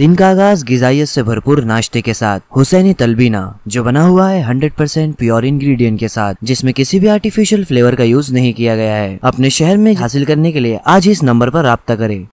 दिन का आगाज ग़िज़ाइयत से भरपूर नाश्ते के साथ हुसैनी तलबीना, जो बना हुआ है 100% प्योर इंग्रेडिएंट के साथ, जिसमें किसी भी आर्टिफिशियल फ्लेवर का यूज नहीं किया गया है। अपने शहर में हासिल करने के लिए आज इस नंबर पर राब्ता करें।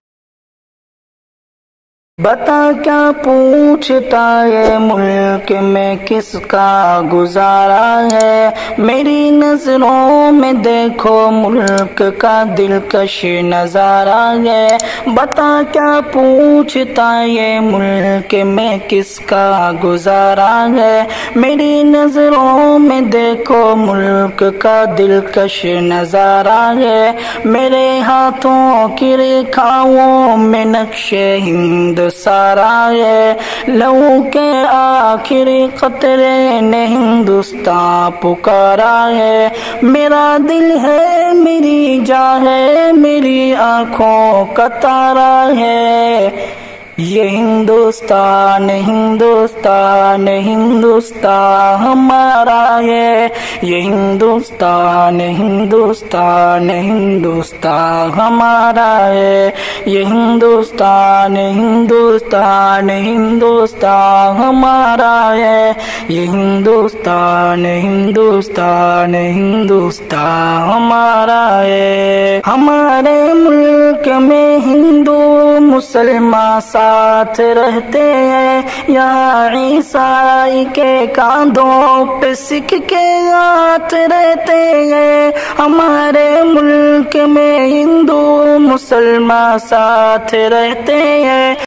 बता क्या पूछता है मुल्क में किसका गुजारा है, मेरी नजरों में देखो मुल्क का दिलकश नजारा है। बता क्या पूछता है मुल्क में किसका गुजारा है, मेरी नजरों में देखो मुल्क का दिलकश नजारा है। मेरे हाथों की रेखाओं में नक्शे हिंद सारा है, लहू के आखिरी कतरे ने हिंदुस्तान पुकारा है। मेरा दिल है, मेरी जान है, मेरी आंखों का तारा है। ये हिंदुस्तान हिंदुस्तान हिंदुस्तान हमारा है, ये हिंदुस्तान हिंदुस्तान हिंदुस्तान हमारा है। ये हिंदुस्तान हिंदुस्तान हिंदुस्तान हमारा है, ये हिंदुस्तान हिंदुस्तान हिंदुस्तान हमारा है। हमारे मुल्क में हिंदू मुसलमान साथ रहते हैं, यहाँ ईसाई के कांधों पे सिख के हाथ रहते हैं। हमारे मुल्क में हिंदू मुसलमान साथ रहते हैं।